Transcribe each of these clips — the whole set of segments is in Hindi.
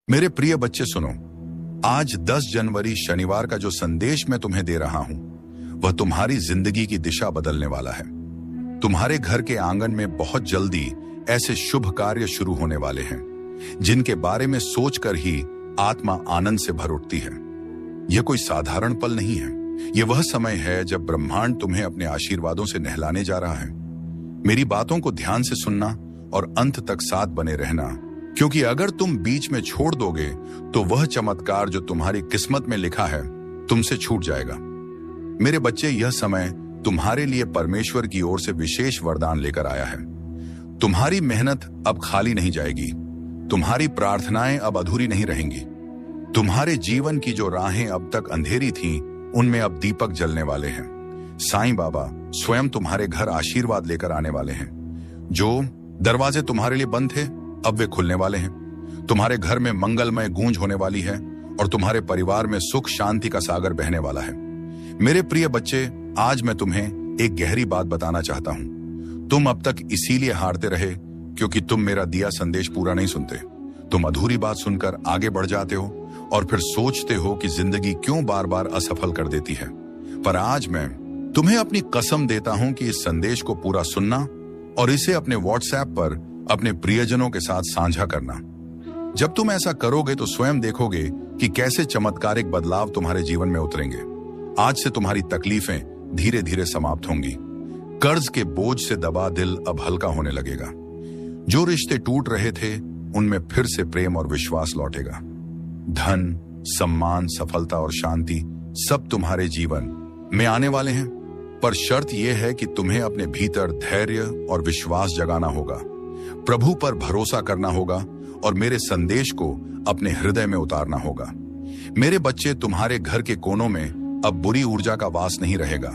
मेरे प्रिय बच्चे सुनो, आज 10 जनवरी शनिवार का जो संदेश मैं तुम्हें दे रहा हूं वह तुम्हारी जिंदगी की दिशा बदलने वाला है। तुम्हारे घर के आंगन में बहुत जल्दी ऐसे शुभ कार्य शुरू होने वाले हैं जिनके बारे में सोचकर ही आत्मा आनंद से भर उठती है। यह कोई साधारण पल नहीं है, यह वह समय है जब ब्रह्मांड तुम्हें अपने आशीर्वादों से नहलाने जा रहा है। मेरी बातों को ध्यान से सुनना और अंत तक साथ बने रहना, क्योंकि अगर तुम बीच में छोड़ दोगे तो वह चमत्कार जो तुम्हारी किस्मत में लिखा है तुमसे छूट जाएगा। मेरे बच्चे, यह समय तुम्हारे लिए परमेश्वर की ओर से विशेष वरदान लेकर आया है। तुम्हारी मेहनत अब खाली नहीं जाएगी, तुम्हारी प्रार्थनाएं अब अधूरी नहीं रहेंगी। तुम्हारे जीवन की जो राहें अब तक अंधेरी थीं, उनमें अब दीपक जलने वाले हैं। साईं बाबा स्वयं तुम्हारे घर आशीर्वाद लेकर आने वाले हैं। जो दरवाजे तुम्हारे लिए बंद थे अब वे खुलने वाले हैं। तुम्हारे घर में मंगलमय गूंज होने वाली है और तुम्हारे परिवार में सुख शांति का सागर बहने वाला है। मेरे प्रिय बच्चे, आज मैं तुम्हें एक गहरी बात बताना चाहता हूं। तुम अब तक इसीलिए हारते रहे क्योंकि तुम मेरा दिया संदेश पूरा नहीं सुनते। तुम अधूरी बात सुनकर आगे बढ़ जाते हो और फिर सोचते हो कि जिंदगी क्यों बार बार असफल कर देती है। पर आज मैं तुम्हें अपनी कसम देता हूं कि इस संदेश को पूरा सुनना और इसे अपने व्हाट्सएप पर अपने प्रियजनों के साथ साझा करना। जब तुम ऐसा करोगे तो स्वयं देखोगे कि कैसे चमत्कारिक बदलाव तुम्हारे जीवन में उतरेंगे। आज से तुम्हारी तकलीफें धीरे धीरे समाप्त होंगी। कर्ज के बोझ से दबा दिल अब हल्का होने लगेगा। जो रिश्ते टूट रहे थे उनमें फिर से प्रेम और विश्वास लौटेगा। धन, सम्मान, सफलता और शांति सब तुम्हारे जीवन में आने वाले हैं। पर शर्त यह है कि तुम्हें अपने भीतर धैर्य और विश्वास जगाना होगा, प्रभु पर भरोसा करना होगा और मेरे संदेश को अपने हृदय में उतारना होगा। मेरे बच्चे, तुम्हारे घर के कोनों में अब बुरी ऊर्जा का वास नहीं रहेगा।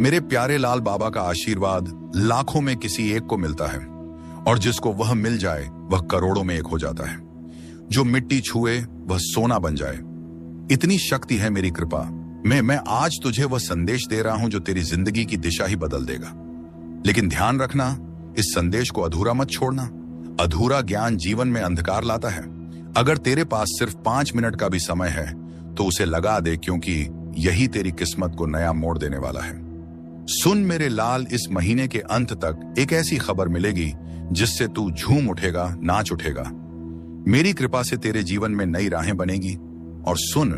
मेरे प्यारे लाल बाबा का आशीर्वाद लाखों में किसी एक को मिलता है और जिसको वह मिल जाए वह करोड़ों में एक हो जाता है। जो मिट्टी छुए वह सोना बन जाए, इतनी शक्ति है मेरी कृपा। मैं आज तुझे वह संदेश दे रहा हूं जो तेरी जिंदगी की दिशा ही बदल देगा। लेकिन ध्यान रखना, इस संदेश को अधूरा मत छोड़ना। अधूरा ज्ञान जीवन में अंधकार लाता है। अगर तेरे पास सिर्फ 5 मिनट का भी समय है तो उसे लगा दे, क्योंकि यही तेरी किस्मत को नया मोड़ देने वाला है। सुन मेरे लाल, इस महीने के अंत तक एक ऐसी खबर मिलेगी जिससे तू झूम उठेगा, नाच उठेगा। मेरी कृपा से तेरे जीवन में नई राहें बनेगी। और सुन,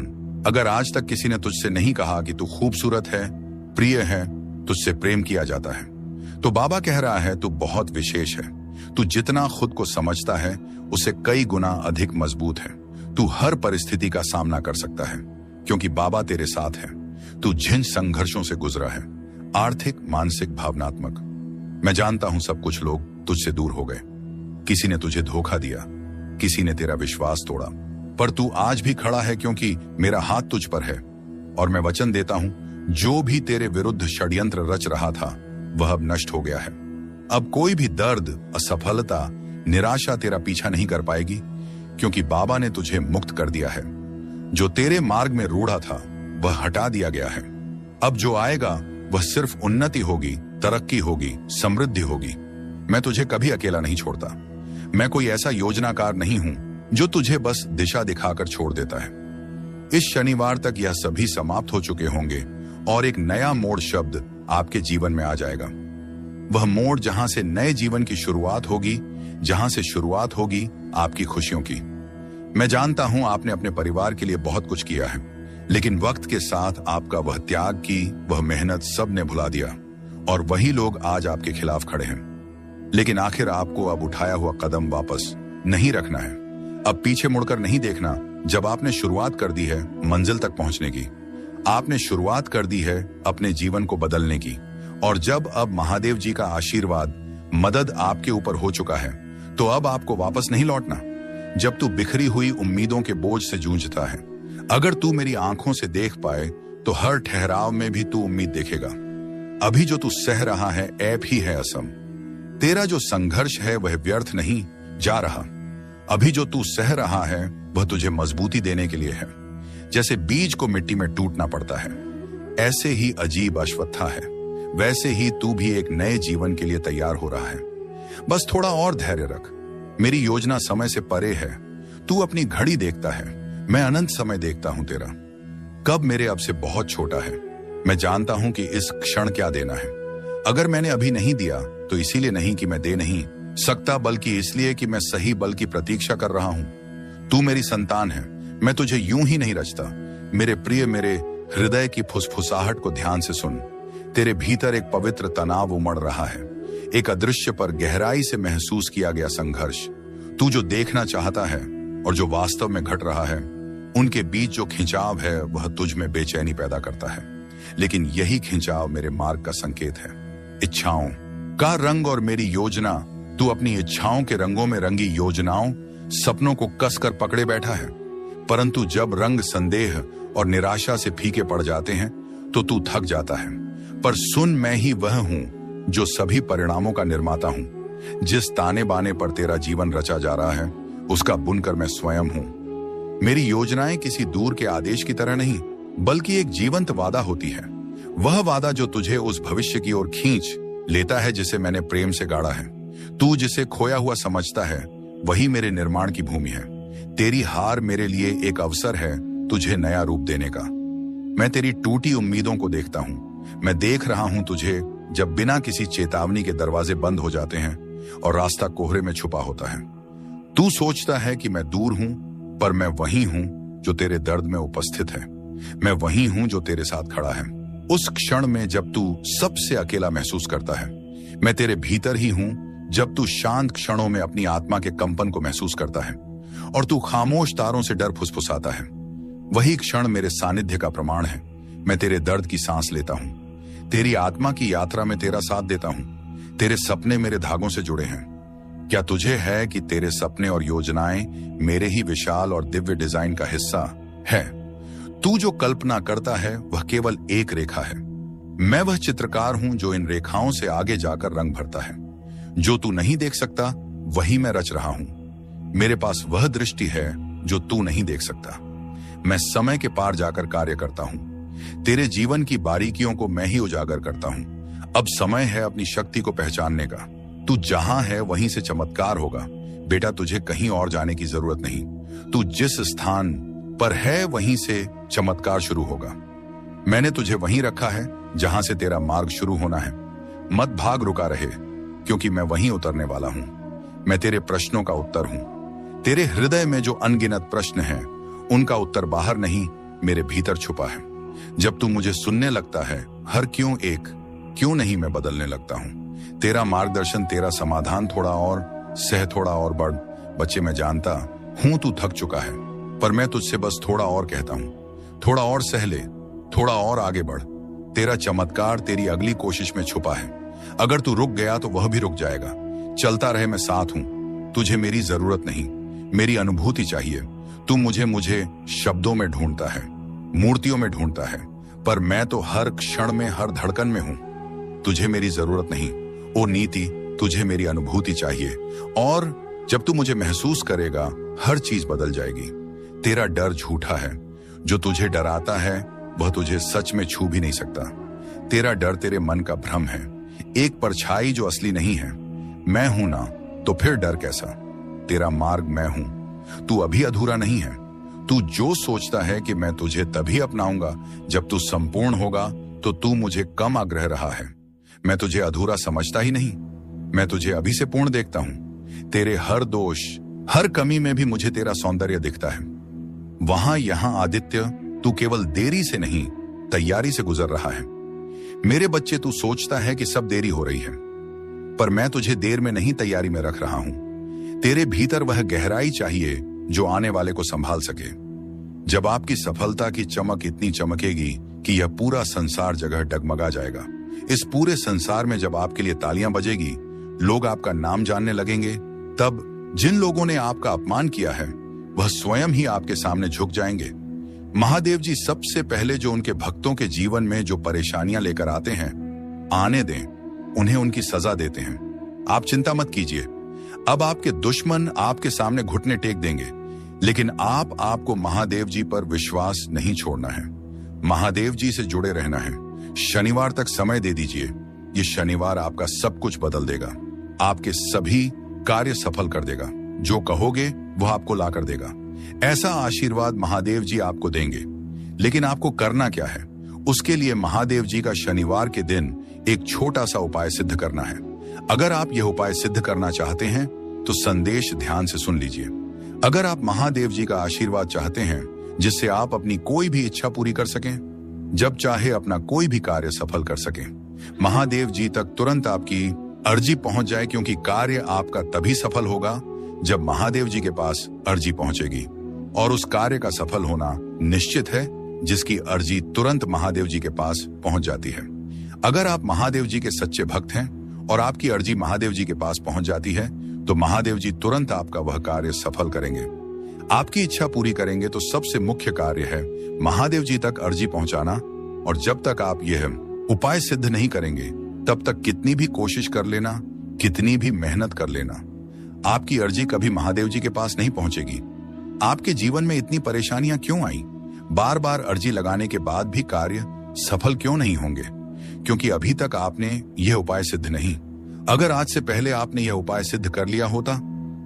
अगर आज तक किसी ने तुझसे नहीं कहा कि तू खूबसूरत है, प्रिय है, तुझसे प्रेम किया जाता है, तो बाबा कह रहा है तू बहुत विशेष है। तू जितना खुद को समझता है उससे कई गुना अधिक मजबूत है। तू हर परिस्थिति का सामना कर सकता है क्योंकि बाबा तेरे साथ है। तू जिन संघर्षों से गुजरा है, आर्थिक, मानसिक, भावनात्मक, मैं जानता हूं सब कुछ लोग तुझसे दूर हो गए। किसी ने तुझे धोखा दिया, किसी ने तेरा विश्वास तोड़ा, पर तू आज भी खड़ा है क्योंकि मेरा हाथ तुझ पर है। और मैं वचन देता हूं, जो भी तेरे विरुद्ध षड्यंत्र रच रहा था वह अब नष्ट हो गया है। अब कोई भी दर्द, असफलता, निराशा तेरा पीछा नहीं कर पाएगी, क्योंकि बाबा ने तुझे मुक्त कर दिया है। जो तेरे मार्ग में रूढ़ा था वह हटा दिया गया है। अब जो आएगा वह सिर्फ उन्नति होगी, तरक्की होगी, समृद्धि होगी। मैं तुझे कभी अकेला नहीं छोड़ता। मैं कोई ऐसा योजनाकार नहीं हूं जो तुझे बस दिशा दिखाकर छोड़ देता है। इस शनिवार तक यह सभी समाप्त हो चुके होंगे और एक नया मोड़ शब्द आपके जीवन में आ जाएगा। वह मोड़ जहां से नए जीवन की शुरुआत होगी, जहां से शुरुआत होगी आपकी खुशियों की। मैं जानता हूं आपने अपने परिवार के लिए बहुत कुछ किया है, लेकिन वक्त के साथ आपका वह त्याग की, वह मेहनत सब ने भुला दिया और वही लोग आज आपके खिलाफ खड़े हैं। लेकिन आखिर आपको अब उठाया हुआ कदम वापस नहीं रखना है। अब पीछे मुड़कर नहीं देखना। जब आपने शुरुआत कर दी है मंजिल तक पहुंचने की, आपने शुरुआत कर दी है अपने जीवन को बदलने की, और जब अब महादेव जी का आशीर्वाद, मदद आपके ऊपर हो चुका है, तो अब आपको वापस नहीं लौटना। जब तू बिखरी हुई उम्मीदों के बोझ से जूझता है, अगर तू मेरी आंखों से देख पाए तो हर ठहराव में भी तू उम्मीद देखेगा। अभी जो तू सह रहा है ऐप ही है असम। तेरा जो संघर्ष है वह व्यर्थ नहीं जा रहा। अभी जो तू सह रहा है वह तुझे मजबूती देने के लिए है। जैसे बीज को मिट्टी में टूटना पड़ता है, ऐसे ही अजीब अश्वत्था है, वैसे ही तू भी एक नए जीवन के लिए तैयार हो रहा है। बस थोड़ा और धैर्य रख। मेरी योजना समय से परे है। तू अपनी घड़ी देखता है, मैं अनंत समय देखता हूं तेरा। कब मेरे अब से बहुत छोटा है। मैं जानता हूं कि इस क्षण क्या देना है। अगर मैंने अभी नहीं दिया तो इसीलिए नहीं कि मैं दे नहीं सकता, बल्कि इसलिए कि मैं सही बल की प्रतीक्षा कर रहा हूं। तू मेरी संतान है, मैं तुझे यूं ही नहीं रचता। मेरे प्रिय, मेरे हृदय की फुसफुसाहट को ध्यान से सुन। तेरे भीतर एक पवित्र तनाव उमड़ रहा है, एक अदृश्य पर गहराई से महसूस किया गया संघर्ष। तू जो देखना चाहता है और जो वास्तव में घट रहा है, उनके बीच जो खिंचाव है वह तुझ में बेचैनी पैदा करता है। लेकिन यही खिंचाव मेरे मार्ग का संकेत है। इच्छाओं का रंग और मेरी योजना। तू अपनी इच्छाओं के रंगों में रंगी योजनाओं, सपनों को कसकर पकड़े बैठा है, परंतु जब रंग संदेह और निराशा से फीके पड़ जाते हैं तो तू थक जाता है। पर सुन, मैं ही वह हूं जो सभी परिणामों का निर्माता हूं। जिस ताने बाने पर तेरा जीवन रचा जा रहा है उसका बुनकर मैं स्वयं हूं। मेरी योजनाएं किसी दूर के आदेश की तरह नहीं, बल्कि एक जीवंत वादा होती है। वह वादा जो तुझे उस भविष्य की ओर खींच लेता है जिसे मैंने प्रेम से गाढ़ा है। तू जिसे खोया हुआ समझता है वही मेरे निर्माण की भूमि है। तेरी हार मेरे लिए एक अवसर है तुझे नया रूप देने का। मैं तेरी टूटी उम्मीदों को देखता हूं। मैं देख रहा हूं तुझे जब बिना किसी चेतावनी के दरवाजे बंद हो जाते हैं और रास्ता कोहरे में छुपा होता है। तू सोचता है कि मैं दूर हूं, पर मैं वही हूं जो तेरे दर्द में उपस्थित है। मैं वही हूं जो तेरे साथ खड़ा है उस क्षण में जब तू सबसे अकेला महसूस करता है। मैं तेरे भीतर ही हूं जब तू शांत क्षणों में अपनी आत्मा के कंपन को महसूस करता है और तू खामोश तारों से डर फुसफुसाता है। वही क्षण मेरे सानिध्य का प्रमाण है। मैं तेरे दर्द की सांस लेता हूं, तेरी आत्मा की यात्रा में तेरा साथ देता हूं। तेरे सपने मेरे धागों से जुड़े हैं। क्या तुझे है कि तेरे सपने और योजनाएं मेरे ही विशाल और दिव्य डिजाइन का हिस्सा है? तू जो कल्पना करता है वह केवल एक रेखा है। मैं वह चित्रकार हूं जो इन रेखाओं से आगे जाकर रंग भरता है। जो तू नहीं देख सकता वही मैं रच रहा हूं। मेरे पास वह दृष्टि है जो तू नहीं देख सकता। मैं समय के पार जाकर कार्य करता हूं। तेरे जीवन की बारीकियों को मैं ही उजागर करता हूं। अब समय है अपनी शक्ति को पहचानने का। तू जहां है वहीं से चमत्कार होगा। बेटा, तुझे कहीं और जाने की जरूरत नहीं। तू जिस स्थान पर है वहीं से चमत्कार शुरू होगा। मैंने तुझे वहीं रखा है जहां से तेरा मार्ग शुरू होना है। मत भाग, रुका रहे, क्योंकि मैं वहीं उतरने वाला हूं। मैं तेरे प्रश्नों का उत्तर हूं। तेरे हृदय में जो अनगिनत प्रश्न हैं, उनका उत्तर बाहर नहीं, मेरे भीतर छुपा है। जब तू मुझे सुनने लगता है, हर क्यों एक क्यों नहीं मैं बदलने लगता हूं। तेरा मार्गदर्शन, तेरा समाधान थोड़ा और सह, थोड़ा और बढ़। बच्चे, मैं जानता हूं तू थक चुका है, पर मैं तुझसे बस थोड़ा और कहता हूं। थोड़ा और सह ले, थोड़ा और आगे बढ़। तेरा चमत्कार तेरी अगली कोशिश में छुपा है। अगर तू रुक गया तो वह भी रुक जाएगा। चलता रहे, मैं साथ हूं। तुझे मेरी जरूरत नहीं, मेरी अनुभूति चाहिए। तू मुझे शब्दों में ढूंढता है, मूर्तियों में ढूंढता है, पर मैं तो हर क्षण में, हर धड़कन में हूं। तुझे मेरी जरूरत नहीं, ओ नीति, तुझे मेरी अनुभूति चाहिए। और जब तू मुझे महसूस करेगा, हर चीज बदल जाएगी। तेरा डर झूठा है। जो तुझे डराता है वह तुझे सच में छू भी नहीं सकता। तेरा डर तेरे मन का भ्रम है, एक परछाई जो असली नहीं है। मैं हूं ना, तो फिर डर कैसा? तेरा मार्ग मैं हूं। तू अभी अधूरा नहीं है। तू जो सोचता है कि मैं तुझे तभी अपनाऊंगा जब तू संपूर्ण होगा, तो तू मुझे कम आग्रह रहा है। मैं तुझे अधूरा समझता ही नहीं। मैं तुझे अभी से पूर्ण देखता हूं। तेरे हर दोष, हर कमी में भी मुझे तेरा सौंदर्य दिखता है। वहां यहां आदित्य, तू केवल देरी से नहीं, तैयारी से गुजर रहा है। मेरे बच्चे, तू सोचता है कि सब देरी हो रही है, पर मैं तुझे देर में नहीं, तैयारी में रख रहा हूं। तेरे भीतर वह गहराई चाहिए जो आने वाले को संभाल सके। जब आपकी सफलता की चमक इतनी चमकेगी कि यह पूरा संसार जगह डगमगा जाएगा। इस पूरे संसार में जब आपके लिए तालियां बजेगी, लोग आपका नाम जानने लगेंगे, तब जिन लोगों ने आपका अपमान किया है वह स्वयं ही आपके सामने झुक जाएंगे। महादेव जी सबसे पहले जो उनके भक्तों के जीवन में जो परेशानियां लेकर आते हैं, आने दें, उन्हें उनकी सजा देते हैं। आप चिंता मत कीजिए। अब आपके दुश्मन आपके सामने घुटने टेक देंगे, लेकिन आपको महादेव जी पर विश्वास नहीं छोड़ना है। महादेव जी से जुड़े रहना है। शनिवार तक समय दे दीजिए। ये शनिवार आपका सब कुछ बदल देगा, आपके सभी कार्य सफल कर देगा। जो कहोगे वह आपको ला कर देगा। ऐसा आशीर्वाद महादेव जी आपको देंगे, लेकिन आपको करना क्या है? उसके लिए महादेव जी का शनिवार के दिन एक छोटा सा उपाय सिद्ध करना है। अगर आप यह उपाय सिद्ध करना चाहते हैं तो संदेश ध्यान से सुन लीजिए। अगर आप महादेव जी का आशीर्वाद चाहते हैं जिससे आप अपनी कोई भी इच्छा पूरी कर सकें, जब चाहे अपना कोई भी कार्य सफल कर सकें, महादेव जी तक तुरंत आपकी अर्जी पहुंच जाए, क्योंकि कार्य आपका तभी सफल होगा जब महादेव जी के पास अर्जी पहुंचेगी। और उस कार्य का सफल होना निश्चित है जिसकी अर्जी तुरंत महादेव जी के पास पहुंच जाती है। अगर आप महादेव जी के सच्चे भक्त हैं और आपकी अर्जी महादेव जी के पास पहुंच जाती है तो महादेव जी तुरंत आपका वह कार्य सफल करेंगे, आपकी इच्छा पूरी करेंगे। तो सबसे मुख्य कार्य है महादेव जी तक अर्जी पहुंचाना। और जब तक आप यह उपाय सिद्ध नहीं करेंगे तब तक कितनी भी कोशिश कर लेना, कितनी भी मेहनत कर लेना, आपकी अर्जी कभी महादेव जी के पास नहीं पहुंचेगी। आपके जीवन में इतनी परेशानियां क्यों आई? बार बार अर्जी लगाने के बाद भी कार्य सफल क्यों नहीं होंगे? क्योंकि अभी तक आपने यह उपाय सिद्ध नहीं। अगर आज से पहले आपने यह उपाय सिद्ध कर लिया होता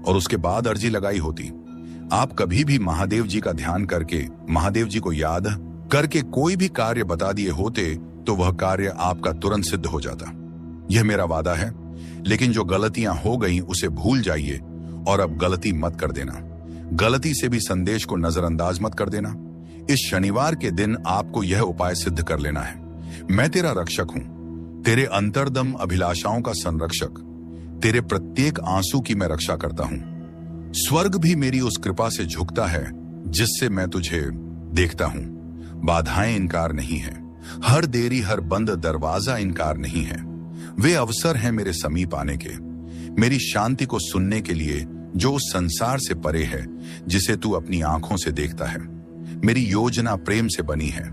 और उसके बाद अर्जी लगाई होती, आप कभी भी महादेव जी का ध्यान करके, महादेव जी को याद करके कोई भी कार्य बता दिए होते तो वह कार्य आपका तुरंत सिद्ध हो जाता। यह मेरा वादा है। लेकिन जो गलतियां हो गईं उसे भूल जाइए और अब गलती मत कर देना। गलती से भी संदेश को नजरअंदाज मत कर देना। इस शनिवार के दिन आपको यह उपाय सिद्ध कर लेना है। मैं तेरा रक्षक हूं, तेरे अंतर्दम अभिलाषाओं का संरक्षक, तेरे प्रत्येक आंसू की मैं रक्षा करता हूं। स्वर्ग भी मेरी उस कृपा से झुकता है जिससे मैं तुझे देखता हूं। बाधाएं इनकार नहीं है, हर देरी, हर बंद दरवाजा इनकार नहीं है। वे अवसर हैं मेरे समीप आने के, मेरी शांति को सुनने के लिए जो उस संसार से परे है जिसे तू अपनी आंखों से देखता है। मेरी योजना प्रेम से बनी है।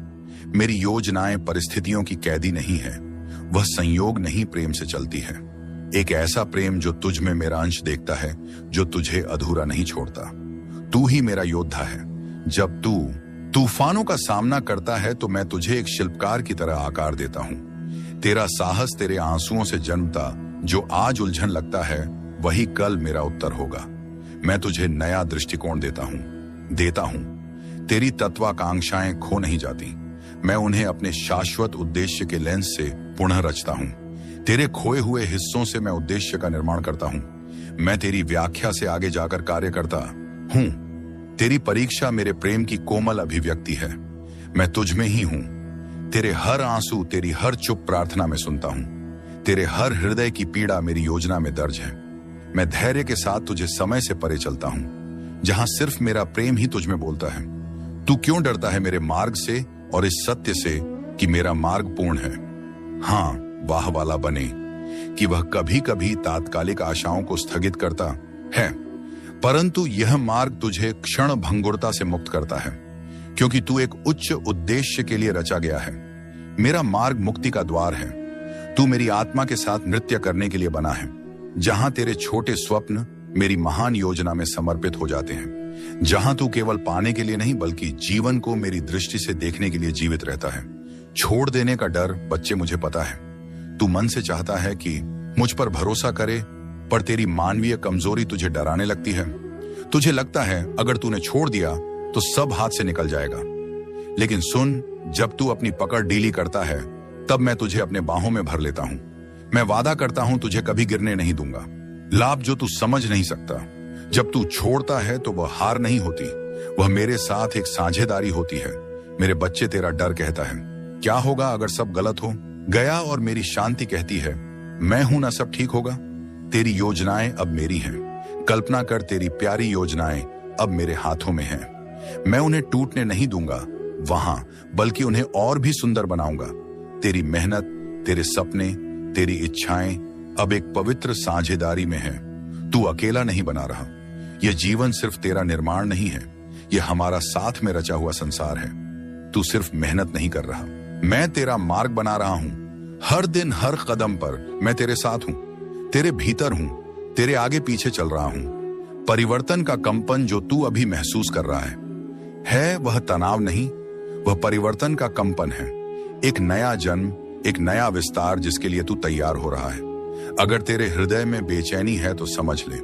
मेरी योजनाएं परिस्थितियों की कैदी नहीं है, वह संयोग नहीं प्रेम से चलती है। एक ऐसा प्रेम जो तुझ में मेरा अंश देखता है, जो तुझे अधूरा नहीं छोड़ता। तू ही मेरा योद्धा है। जब तू तूफानों का सामना करता है तो मैं तुझे एक शिल्पकार की तरह आकार देता हूं। तेरा साहस तेरे आंसुओं से जन्मता, जो आज उलझन लगता है वही कल मेरा उत्तर होगा। मैं तुझे नया दृष्टिकोण देता हूं। तेरी तत्वाकांक्षाएं खो नहीं जाती, मैं उन्हें अपने शाश्वत उद्देश्य के लेंस से पुनः रचता हूं। तेरे खोए हुए हिस्सों से मैं उद्देश्य का निर्माण करता हूं। मैं तेरी व्याख्या से आगे जाकर कार्य करता हूं। तेरी परीक्षा मेरे प्रेम की कोमल अभिव्यक्ति है। मैं तुझ में ही हूं। तेरे हर आंसू, तेरी हर चुप प्रार्थना में सुनता हूं। तेरे हर हृदय की पीड़ा मेरी योजना में दर्ज है। मैं धैर्य के साथ तुझे समय से परे चलता हूं, जहां सिर्फ मेरा प्रेम ही तुझ में बोलता है। तू क्यों डरता है मेरे मार्ग से और इस सत्य से कि मेरा मार्ग पूर्ण है? हाँ, वाह वाला बने कि वह कभी कभी तात्कालिक आशाओं को स्थगित करता है, परंतु यह मार्ग तुझे क्षण भंगुरता से मुक्त करता है, क्योंकि तू एक उच्च उद्देश्य के लिए रचा गया है। मेरा मार्ग मुक्ति का द्वार है। तू मेरी आत्मा के साथ नृत्य करने के लिए बना है, जहां तेरे छोटे स्वप्न मेरी महान योजना में समर्पित हो जाते हैं। जहां तू केवल पाने के लिए नहीं बल्कि जीवन को मेरी दृष्टि से देखने के लिए जीवित रहता है। छोड़ देने का डर, बच्चे, मुझे पता है। तू मन से चाहता है कि मुझ पर भरोसा करे, पर तेरी मानवीय कमजोरी तुझे डराने लगती है। तुझे लगता है अगर तूने छोड़ दिया तो सब हाथ से निकल जाएगा। लेकिन सुन, जब तू अपनी पकड़ ढीली करता है तब मैं तुझे अपने बाहों में भर लेता हूं। मैं वादा करता हूं तुझे कभी गिरने नहीं दूंगा। लाभ जो तू समझ नहीं सकता, जब तू छोड़ता है तो वह हार नहीं होती, वह मेरे साथ एक साझेदारी होती है। मेरे बच्चे, तेरा डर कहता है क्या होगा अगर सब गलत हो गया, और मेरी शांति कहती है मैं हूं ना, सब ठीक होगा। तेरी योजनाएं अब मेरी हैं। कल्पना कर, तेरी प्यारी योजनाएं अब मेरे हाथों में हैं। मैं उन्हें टूटने नहीं दूंगा वहां, बल्कि उन्हें और भी सुंदर बनाऊंगा। तेरी मेहनत, तेरे सपने, तेरी इच्छाएं अब एक पवित्र साझेदारी में है। तू अकेला नहीं बना रहा। यह जीवन सिर्फ तेरा निर्माण नहीं है, यह हमारा साथ में रचा हुआ संसार है। तू सिर्फ मेहनत नहीं कर रहा, मैं तेरा मार्ग बना रहा हूं। हर दिन, हर कदम पर मैं तेरे साथ हूं, तेरे भीतर हूं, तेरे आगे पीछे चल रहा हूं। परिवर्तन का कंपन जो तू अभी महसूस कर रहा है वह तनाव नहीं, वह परिवर्तन का कंपन है। एक नया जन्म, एक नया विस्तार जिसके लिए तू तैयार हो रहा है। अगर तेरे हृदय में बेचैनी है तो समझ ले,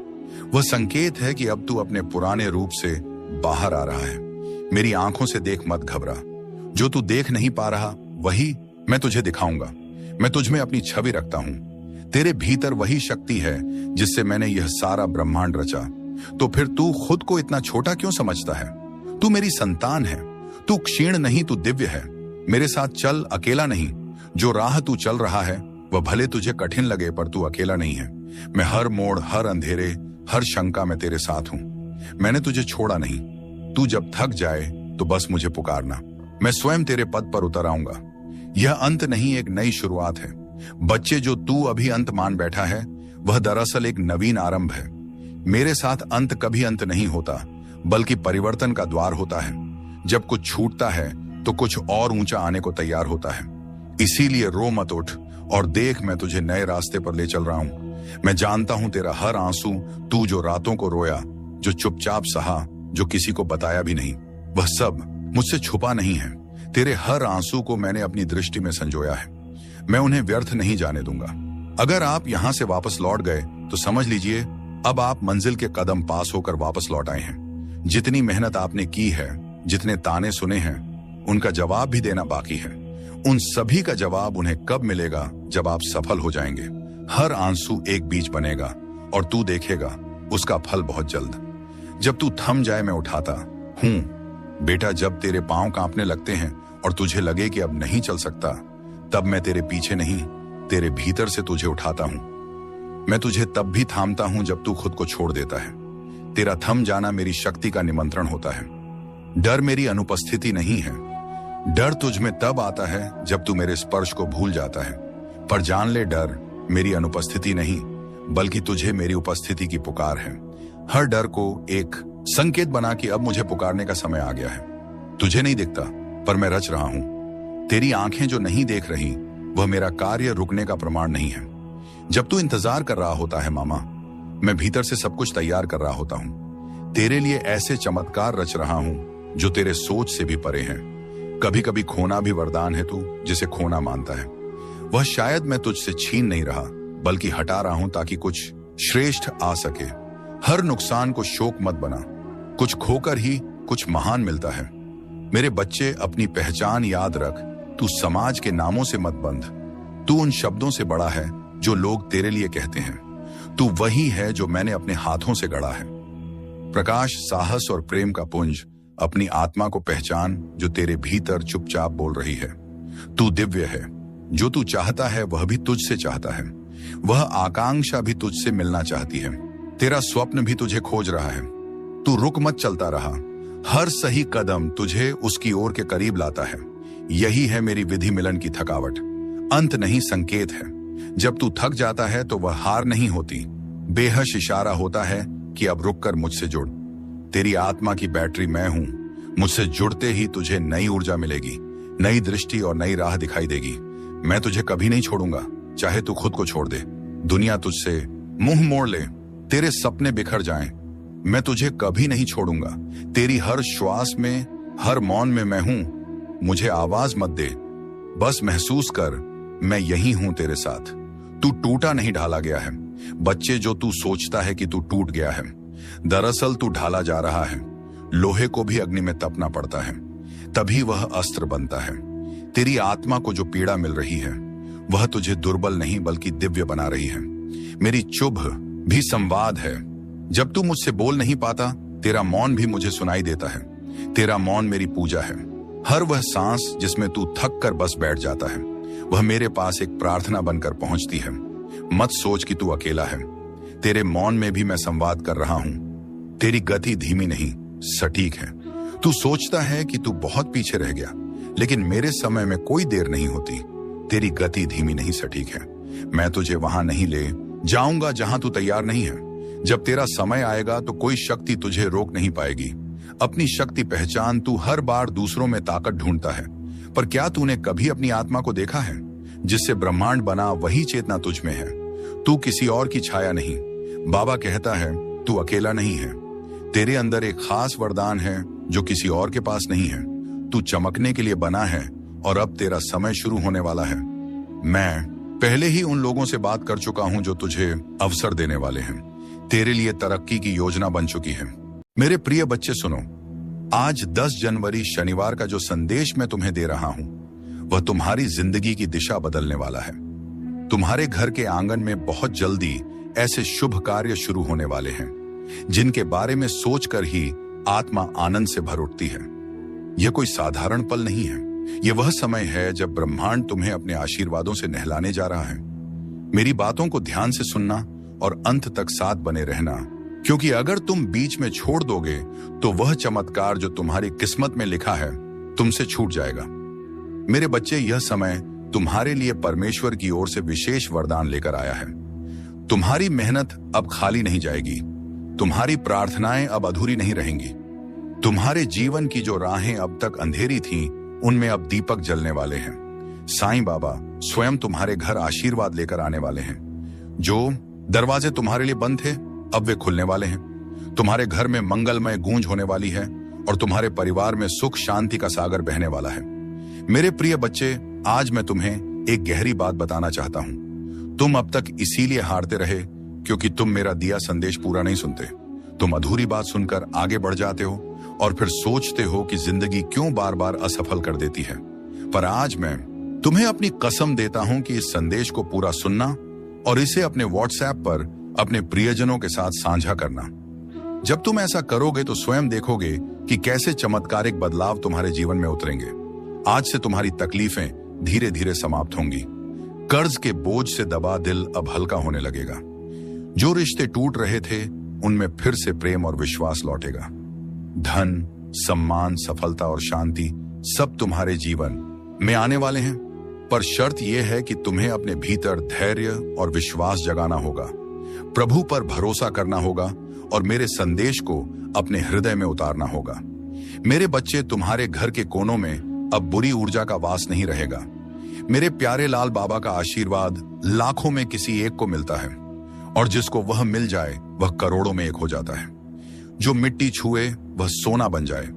वह संकेत है कि अब तू अपने पुराने रूप से बाहर आ रहा है। मेरी आंखों से देख, मत घबरा। जो तू देख नहीं पा रहा वही मैं तुझे दिखाऊंगा। मैं तुझ में अपनी छवि रखता हूं। तेरे भीतर वही शक्ति है जिससे मैंने यह सारा ब्रह्मांड रचा। तो फिर तू खुद को इतना छोटा क्यों समझता है? तू मेरी संतान है। तू क्षीण नहीं, तू दिव्य है। मेरे साथ चल, अकेला नहीं। जो राह तू चल रहा है वह भले तुझे कठिन लगे, पर तू अकेला नहीं है। मैं हर मोड़, हर अंधेरे, हर शंका में तेरे साथ हूं। मैंने तुझे छोड़ा नहीं। तू जब थक जाए तो बस मुझे पुकारना। मैं स्वयं तेरे पद पर उतर आऊंगा। यह अंत नहीं, एक नई शुरुआत है। बच्चे, जो तू अभी अंत मान बैठा है वह दरअसल एक नवीन आरंभ है। मेरे साथ अंत कभी अंत नहीं होता, बल्कि परिवर्तन का द्वार होता है। जब कुछ छूटता है तो कुछ और ऊंचा आने को तैयार होता है। इसीलिए रो मत, उठ और देख, मैं तुझे नए रास्ते पर ले चल रहा हूं। मैं जानता हूं तेरा हर आंसू, तू जो रातों को रोया, जो चुपचाप सहा, जो किसी को बताया भी नहीं, वह सब मुझसे छुपा नहीं है। तेरे हर आंसू को मैंने अपनी दृष्टि में संजोया है। मैं उन्हें व्यर्थ नहीं जाने दूंगा। अगर आप यहां से वापस लौट गए तो समझ लीजिए अब आप मंजिल के कदम पास होकर वापस लौट आए हैं। जितनी मेहनत आपने की है, जितने ताने सुने हैं, उनका जवाब भी देना बाकी है। उन सभी का जवाब उन्हें कब मिलेगा? जब आप सफल हो जाएंगे। हर आंसू एक बीज बनेगा और तू देखेगा उसका फल बहुत जल्द। जब तू थम जाए मैं उठाता हूं। बेटा, जब तेरे पांव कांपने लगते हैं और तुझे लगे कि अब नहीं चल सकता, तब मैं तेरे पीछे नहीं, तेरे भीतर से तुझे उठाता हूं। मैं तुझे तब भी थामता हूं जब तू खुद को छोड़ देता है। तेरा थम जाना मेरी शक्ति का निमंत्रण होता है। डर मेरी अनुपस्थिति नहीं है। डर तुझ में तब आता है जब तू मेरे स्पर्श को भूल जाता है। पर जान ले, डर मेरी अनुपस्थिति नहीं, बल्कि तुझे मेरी उपस्थिति की पुकार है। हर डर को एक संकेत बना कि अब मुझे पुकारने का समय आ गया है। तुझे नहीं दिखता, पर मैं रच रहा हूं। तेरी आंखें जो नहीं देख रही, वह मेरा कार्य रुकने का प्रमाण नहीं है। जब तू इंतजार कर रहा होता है मामा, मैं भीतर से सब कुछ तैयार कर रहा होता हूं। तेरे लिए ऐसे चमत्कार रच रहा हूं जो तेरे सोच से भी परे हैं। कभी कभी खोना भी वरदान है, तू जिसे खोना मानता है। वह शायद मैं तुझसे छीन नहीं रहा, बल्कि हटा रहा हूं ताकि कुछ श्रेष्ठ आ सके। हर नुकसान को शोक मत बना। कुछ खोकर ही कुछ महान मिलता है। मेरे बच्चे, अपनी पहचान याद रख। तू समाज के नामों से मत बंध। तू उन शब्दों से बड़ा है जो लोग तेरे लिए कहते हैं। तू वही है जो मैंने अपने हाथों से गढ़ा है। प्रकाश, साहस और प्रेम का पुंज, अपनी आत्मा को पहचान जो तेरे भीतर चुपचाप बोल रही है। तू दिव्य है। जो तू चाहता है वह भी तुझसे चाहता है। वह आकांक्षा भी तुझसे मिलना चाहती है। तेरा स्वप्न भी तुझे खोज रहा है। तू रुक मत, चलता रहा। हर सही कदम तुझे उसकी ओर के करीब लाता है। यही है मेरी विधि मिलन की थकावट। अंत नहीं, संकेत है। जब तू थक जाता है तो वह हार नहीं होती, बेहश इशारा होता है कि अब रुककर मुझसे जुड़। तेरी आत्मा की बैटरी मैं हूं। मुझसे जुड़ते ही तुझे नई ऊर्जा मिलेगी, नई दृष्टि और नई राह दिखाई देगी। मैं तुझे कभी नहीं छोड़ूंगा, चाहे तू खुद को छोड़ दे, दुनिया तुझसे मुंह मोड़ ले, तेरे सपने बिखर जाएं। मैं तुझे कभी नहीं छोड़ूंगा। तेरी हर श्वास में, हर मौन में मैं हूं। मुझे आवाज मत दे, बस महसूस कर, मैं यही हूं तेरे साथ। तू टूटा नहीं, ढाला गया है। बच्चे, जो तू सोचता है कि तू टूट गया है, दरअसल तू ढाला जा रहा है। लोहे को भी अग्नि में तपना पड़ता है, तभी वह अस्त्र बनता है। तेरी आत्मा को जो पीड़ा मिल रही है, वह तुझे दुर्बल नहीं बल्कि दिव्य बना रही है। मेरी चुभ भी संवाद है। जब तू मुझसे बोल नहीं पाता, तेरा मौन भी मुझे सुनाई देता है। तेरा मौन मेरी पूजा है। हर वह सांस जिसमें तू थक कर बस बैठ जाता है, वह मेरे पास एक प्रार्थना बनकर पहुंचती है। मत सोच कि तू अकेला है। तेरे मौन में भी मैं संवाद कर रहा हूं। तेरी गति धीमी नहीं, सटीक है। तू सोचता है कि तू बहुत पीछे रह गया, लेकिन मेरे समय में कोई देर नहीं होती। तेरी गति धीमी नहीं, सटीक है। मैं तुझे वहां नहीं ले जाऊंगा जहां तू तैयार नहीं है। जब तेरा समय आएगा तो कोई शक्ति तुझे रोक नहीं पाएगी। अपनी शक्ति पहचान। तू हर बार दूसरों में ताकत ढूंढता है, पर क्या तूने कभी अपनी आत्मा को देखा है? जिससे ब्रह्मांड बना वही चेतना तुझ में है। तू किसी और की छाया नहीं। बाबा कहता है तू अकेला नहीं है। तेरे अंदर एक खास वरदान है जो किसी और के पास नहीं है। तू चमकने के लिए बना है और अब तेरा समय शुरू होने वाला है। मैं पहले ही उन लोगों से बात कर चुका हूं जो तुझे अवसर देने वाले हैं। तेरे लिए तरक्की की योजना बन चुकी है। मेरे प्रिय बच्चे सुनो, आज 10 जनवरी शनिवार का जो संदेश मैं तुम्हें दे रहा हूं वह तुम्हारी जिंदगी की दिशा बदलने वाला है। तुम्हारे घर के आंगन में बहुत जल्दी ऐसे शुभ कार्य शुरू होने वाले हैं जिनके बारे में सोचकर ही आत्मा आनंद से भर उठती है। यह कोई साधारण पल नहीं है, यह वह समय है जब ब्रह्मांड तुम्हें अपने आशीर्वादों से नहलाने जा रहा है। मेरी बातों को ध्यान से सुनना और अंत तक साथ बने रहना, क्योंकि अगर तुम बीच में छोड़ दोगे तो वह चमत्कार जो तुम्हारी किस्मत में लिखा है तुमसे छूट जाएगा। मेरे बच्चे, यह समय तुम्हारे लिए परमेश्वर की ओर से विशेष वरदान लेकर आया है। तुम्हारी मेहनत अब खाली नहीं जाएगी, तुम्हारी प्रार्थनाएं अब अधूरी नहीं रहेंगी। तुम्हारे जीवन की जो राहें अब तक अंधेरी थीं, उनमें अब दीपक जलने वाले हैं। साईं बाबा स्वयं तुम्हारे घर आशीर्वाद लेकर आने वाले हैं। जो दरवाजे तुम्हारे लिए बंद थे अब वे खुलने वाले हैं। तुम्हारे घर में मंगलमय गूंज होने वाली है और तुम्हारे परिवार में सुख शांति का सागर बहने वाला है। मेरे प्रिय बच्चे, आज मैं तुम्हें एक गहरी बात बताना चाहता हूं। तुम अब तक इसीलिए हारते रहे क्योंकि तुम मेरा दिया संदेश पूरा नहीं सुनते। तुम अधूरी बात सुनकर आगे बढ़ जाते हो और फिर सोचते हो कि जिंदगी क्यों बार बार असफल कर देती है। पर आज मैं तुम्हें अपनी कसम देता हूं कि इस संदेश को पूरा सुनना और इसे अपने व्हाट्सएप पर अपने प्रियजनों के साथ साझा करना। जब तुम ऐसा करोगे तो स्वयं देखोगे कि कैसे चमत्कारिक बदलाव तुम्हारे जीवन में उतरेंगे। आज से तुम्हारी तकलीफें धीरे धीरे समाप्त होंगी। कर्ज के बोझ से दबा दिल अब हल्का होने लगेगा। जो रिश्ते टूट रहे थे उनमें फिर से प्रेम और विश्वास लौटेगा। धन, सम्मान, सफलता और शांति सब तुम्हारे जीवन में आने वाले हैं। पर शर्त यह है कि तुम्हें अपने भीतर धैर्य और विश्वास जगाना होगा, प्रभु पर भरोसा करना होगा और मेरे संदेश को अपने हृदय में उतारना होगा। मेरे बच्चे, तुम्हारे घर के कोनों में अब बुरी ऊर्जा का वास नहीं रहेगा। मेरे प्यारे लाल बाबा का आशीर्वाद लाखों में किसी एक को मिलता है और जिसको वह मिल जाए वह करोड़ों में एक हो जाता है। जो मिट्टी छुए वह सोना बन जाए,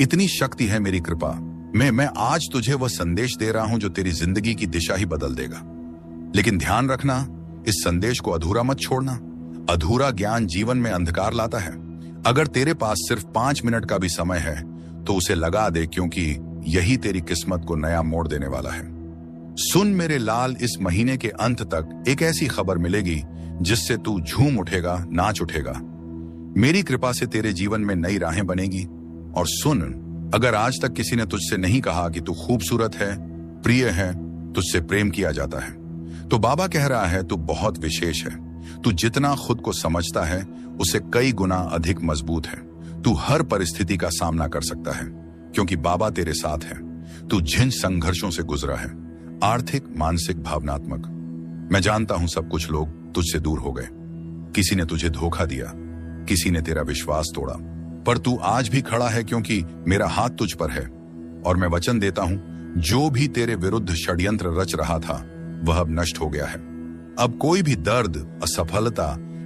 इतनी शक्ति है मेरी कृपा। मैं आज तुझे वह संदेश दे रहा हूं जो तेरी जिंदगी की दिशा ही बदल देगा। लेकिन ध्यान रखना, इस संदेश को अधूरा मत छोड़ना। अधूरा ज्ञान जीवन में अंधकार लाता है। अगर तेरे पास सिर्फ 5 मिनट का भी समय है तो उसे लगा दे, क्योंकि यही तेरी किस्मत को नया मोड़ देने वाला है। सुन मेरे लाल, इस महीने के अंत तक एक ऐसी खबर मिलेगी जिससे तू झूम उठेगा, नाच उठेगा। मेरी कृपा से तेरे जीवन में नई राहें बनेगी। और सुन, अगर आज तक किसी ने तुझसे नहीं कहा कि तू खूबसूरत है, प्रिय है, तुझसे प्रेम किया जाता है, तो बाबा कह रहा है तू बहुत विशेष है। तू जितना खुद को समझता है उससे कई गुना अधिक मजबूत है। तू हर परिस्थिति का सामना कर सकता है क्योंकि बाबा तेरे साथ है। तू जिन संघर्षों से गुजरा है, आर्थिक, मानसिक, भावनात्मक, मैं जानता हूं सब कुछ लोग तुझसे दूर हो गए। किसी ने तुझे धोखा दिया, किसी ने तेरा विश्वास तोड़ा, पर तू आज भी खड़ा है क्योंकि मेरा हाथ तुझ पर है। और मैं वचन देता हूं, जो भी तेरे विरुद्ध षड्यंत्र रच रहा था वह अब नष्ट हो गया है। अब कोई भी दर्द, असफलता,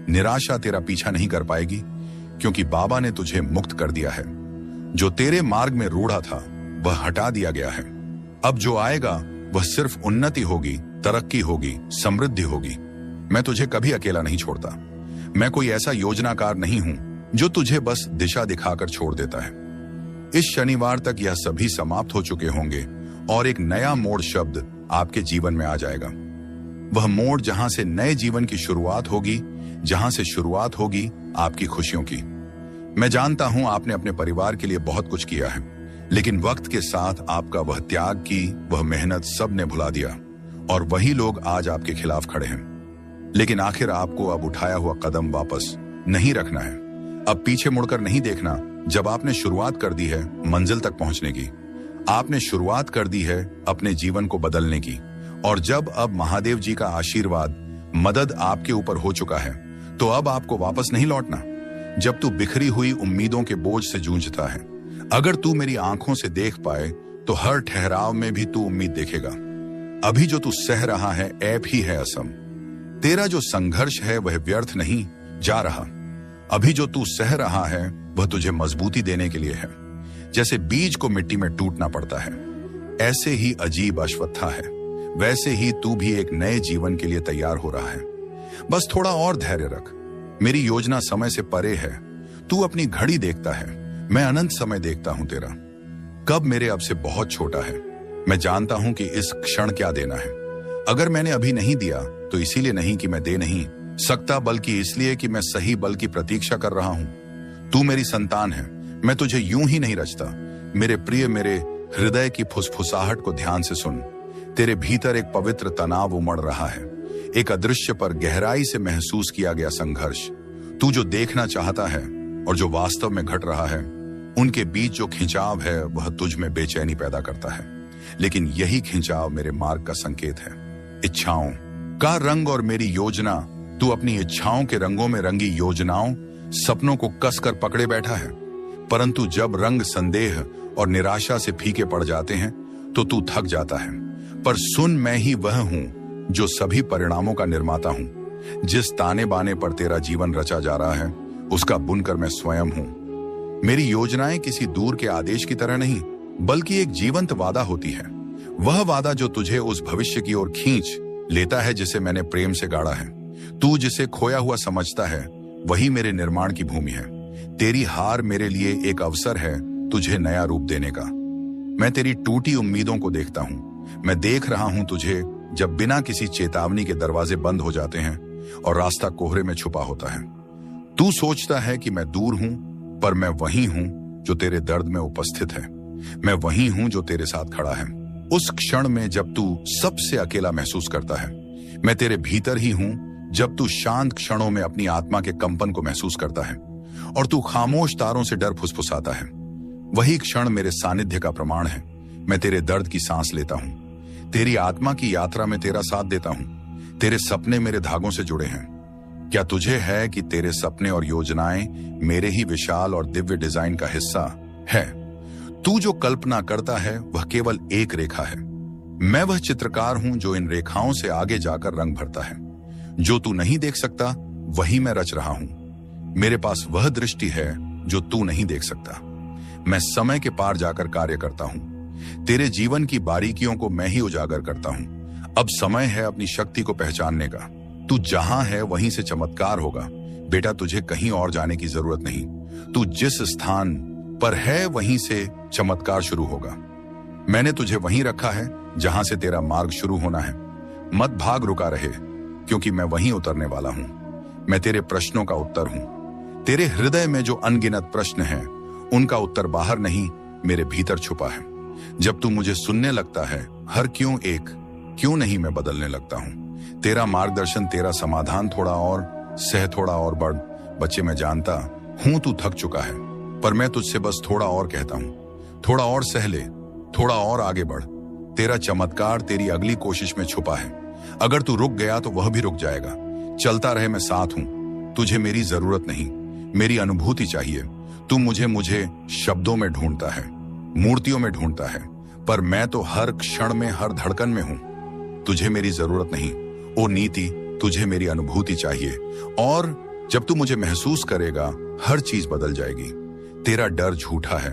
निराशा तेरा पीछा नहीं कर पाएगी, क्योंकि बाबा ने तुझे मुक्त कर दिया है। जो तेरे मार्ग में रूढ़ा था वह हटा दिया गया है। अब जो आएगा वह सिर्फ उन्नति होगी, तरक्की होगी, समृद्धि होगी। मैं तुझे कभी अकेला नहीं छोड़ता। मैं कोई ऐसा योजनाकार नहीं हूं जो तुझे बस दिशा दिखाकर छोड़ देता है। इस शनिवार तक यह सभी समाप्त हो चुके होंगे और एक नया मोड़ शब्द आपके जीवन में आ जाएगा। वह मोड़ जहां से नए जीवन की शुरुआत होगी, जहां से शुरुआत होगी आपकी खुशियों की। मैं जानता हूं आपने अपने परिवार के लिए बहुत कुछ किया है, लेकिन वक्त के साथ आपका वह त्याग की, वह मेहनत सब ने भुला दिया और वही लोग आज आपके खिलाफ खड़े हैं। लेकिन आखिर आपको अब उठाया हुआ कदम वापस नहीं रखना है। अब पीछे मुड़कर नहीं देखना। जब आपने शुरुआत कर दी है मंजिल तक पहुंचने की, आपने शुरुआत कर दी है अपने जीवन को बदलने की, और जब अब महादेव जी का आशीर्वाद, मदद आपके ऊपर हो चुका है, तो अब आपको वापस नहीं लौटना। जब तू बिखरी हुई उम्मीदों के बोझ से जूझता है, अगर तू मेरी आंखों से देख पाए तो हर ठहराव में भी तू उम्मीद देखेगा। अभी जो तू सह रहा है ऐप ही है असम। तेरा जो संघर्ष है वह व्यर्थ नहीं जा रहा। अभी जो तू सह रहा है वह तुझे मजबूती देने के लिए है। जैसे बीज को मिट्टी में टूटना पड़ता है, ऐसे ही अजीब अश्वत्था है, वैसे ही तू भी एक नए जीवन के लिए तैयार हो रहा है। बस थोड़ा और धैर्य रख। मेरी योजना समय से परे है। तू अपनी घड़ी देखता है, मैं अनंत समय देखता हूं तेरा, कब मेरे अब से बहुत छोटा है। मैं जानता हूं कि इस क्षण क्या देना है। अगर मैंने अभी नहीं दिया तो इसीलिए नहीं कि मैं दे नहीं सकता, बल्कि इसलिए कि मैं सही बल की प्रतीक्षा कर रहा हूं। तू मेरी संतान है, मैं तुझे यूं ही नहीं रचता। मेरे प्रिय, मेरे हृदय की फुसफुसाहट को ध्यान से सुन। तेरे भीतर एक पवित्र तनाव उमड़ रहा है, एक अदृश्य पर गहराई से महसूस किया गया संघर्ष। तू जो देखना चाहता है और जो वास्तव में घट रहा है, उनके बीच जो खिंचाव है वह तुझ में बेचैनी पैदा करता है। लेकिन यही खिंचाव मेरे मार्ग का संकेत है। इच्छाओं का रंग और मेरी योजना। तू अपनी इच्छाओं के रंगों में रंगी योजनाओं, सपनों को कसकर पकड़े बैठा है, परंतु जब रंग संदेह और निराशा से फीके पड़ जाते हैं तो तू थक जाता है। पर सुन, मैं ही वह हूं जो सभी परिणामों का निर्माता हूं। जिस ताने बाने पर तेरा जीवन रचा जा रहा है उसका बुनकर मैं स्वयं हूं। मेरी योजनाएं किसी दूर के आदेश की तरह नहीं, बल्कि एक जीवंत वादा होती है। वह वादा जो तुझे उस भविष्य की ओर खींच लेता है जिसे मैंने प्रेम से गाढ़ा है। तू जिसे खोया हुआ समझता है वही मेरे निर्माण की भूमि है। तेरी हार मेरे लिए एक अवसर है तुझे नया रूप देने का। मैं तेरी टूटी उम्मीदों को देखता हूं। मैं देख रहा हूं तुझे जब बिना किसी चेतावनी के दरवाजे बंद हो जाते हैं और रास्ता कोहरे में छुपा होता है। तू सोचता है कि मैं दूर हूं, पर मैं वही हूं जो तेरे दर्द में उपस्थित है। मैं वही हूं जो तेरे साथ खड़ा है उस क्षण में जब तू सबसे अकेला महसूस करता है। मैं तेरे भीतर ही हूं जब तू शांत क्षणों में अपनी आत्मा के कंपन को महसूस करता है और तू खामोश तारों से डर फुसफुसाता है। वही क्षण मेरे सानिध्य का प्रमाण है। मैं तेरे दर्द की सांस लेता हूं, तेरी आत्मा की यात्रा में तेरा साथ देता हूं। तेरे सपने मेरे धागों से जुड़े हैं। क्या तुझे है कि तेरे सपने और योजनाएं मेरे ही विशाल और दिव्य डिजाइन का हिस्सा है? तू जो कल्पना करता है वह केवल एक रेखा है। मैं वह चित्रकार हूं जो इन रेखाओं से आगे जाकर रंग भरता है। जो तू नहीं देख सकता वही मैं रच रहा हूं। मेरे पास वह दृष्टि है जो तू नहीं देख सकता। मैं समय के पार जाकर कार्य करता हूं। तेरे जीवन की बारीकियों को मैं ही उजागर करता हूं। अब समय है अपनी शक्ति को पहचानने का। तू जहां है वहीं से चमत्कार होगा। बेटा, तुझे कहीं और जाने की जरूरत नहीं। तू जिस स्थान पर है वहीं से चमत्कार शुरू होगा। मैंने तुझे वहीं रखा है जहां से तेरा मार्ग शुरू होना है। मत भाग, रुका रहे, क्योंकि मैं वहीं उतरने वाला हूं। मैं तेरे प्रश्नों का उत्तर हूं। तेरे हृदय में जो अनगिनत प्रश्न हैं, उनका उत्तर बाहर नहीं, मेरे भीतर छुपा है। जब तू मुझे सुनने लगता है, हर क्यों एक क्यों नहीं मैं बदलने लगता हूं। तेरा मार्गदर्शन, तेरा समाधान थोड़ा और सह, थोड़ा और बढ़। बच्चे, मैं जानता हूं तू थक चुका है, पर मैं तुझसे बस थोड़ा और कहता हूं। थोड़ा और सह ले, थोड़ा और आगे बढ़। तेरा चमत्कार तेरी अगली कोशिश में छुपा है। अगर तू रुक गया तो वह भी रुक जाएगा। चलता रहे, मैं साथ हूं। तुझे मेरी जरूरत नहीं, मेरी अनुभूति चाहिए। तू मुझे शब्दों में ढूंढता है, मूर्तियों में ढूंढता है, पर मैं तो हर क्षण में, हर धड़कन में हूं। तुझे मेरी जरूरत नहीं ओ नीति, तुझे मेरी अनुभूति चाहिए। और जब तू मुझे महसूस करेगा, हर चीज बदल जाएगी। तेरा डर झूठा है।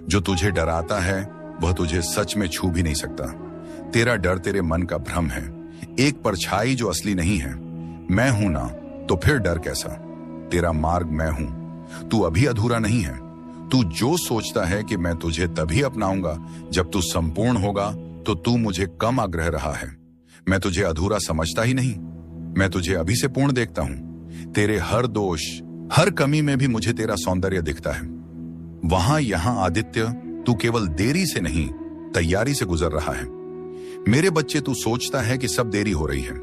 जो तुझे डराता है वह तुझे सच में छू भी नहीं सकता। तेरा डर तेरे मन का भ्रम है, एक परछाई जो असली नहीं है। मैं हूं ना, तो फिर डर कैसा? तेरा मार्ग मैं हूं। तू अभी अधूरा नहीं है। तू जो सोचता है कि मैं तुझे तभी अपनाऊंगा जब तू संपूर्ण होगा, तो तू मुझे कम आग्रह रहा है। मैं तुझे अधूरा समझता ही नहीं, मैं तुझे अभी से पूर्ण देखता हूं। तेरे हर दोष, हर कमी में भी मुझे तेरा सौंदर्य दिखता है। वहां यहां आदित्य, तू केवल देरी से नहीं, तैयारी से गुजर रहा है। मेरे बच्चे, तू सोचता है कि सब देरी हो रही है,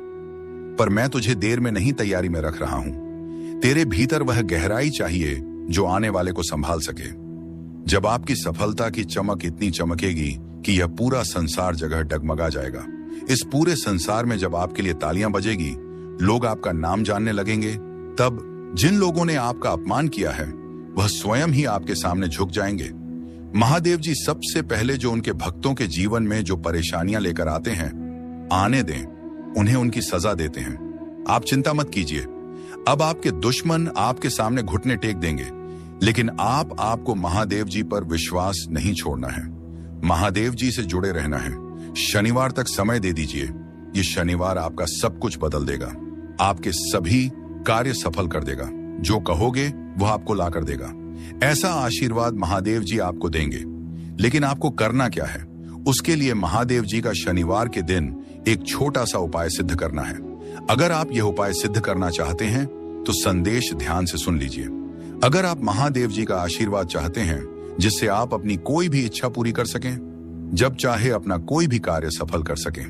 पर मैं तुझे देर में नहीं, तैयारी में रख रहा हूं। तेरे भीतर वह गहराई चाहिए जो आने वाले को संभाल सके। जब आपकी सफलता की चमक इतनी चमकेगी कि यह पूरा संसार जगह डगमगा जाएगा। इस पूरे संसार में जब आपके लिए तालियां बजेगी, लोग आपका नाम जानने लगेंगे, तब जिन लोगों ने आपका अपमान किया है वह स्वयं ही आपके सामने झुक जाएंगे। महादेव जी सबसे पहले जो उनके भक्तों के जीवन में जो परेशानियां लेकर आते हैं, आने दें, उन्हें उनकी सजा देते हैं। आप चिंता मत कीजिए। अब आपके दुश्मन आपके सामने घुटने टेक देंगे, लेकिन आपको महादेव जी पर विश्वास नहीं छोड़ना है। महादेव जी से जुड़े रहना है। शनिवार तक समय दे दीजिए। ये शनिवार आपका सब कुछ बदल देगा, आपके सभी कार्य सफल कर देगा। जो कहोगे वह आपको ला कर देगा। ऐसा आशीर्वाद महादेव जी आपको देंगे, लेकिन आपको करना क्या है? उसके लिए महादेव जी का शनिवार के दिन एक छोटा सा उपाय सिद्ध करना है। अगर आप यह उपाय सिद्ध करना चाहते हैं तो संदेश ध्यान से सुन लीजिए। अगर आप महादेव जी का आशीर्वाद चाहते हैं जिससे आप अपनी कोई भी इच्छा पूरी कर सकें, जब चाहे अपना कोई भी कार्य सफल कर सकें,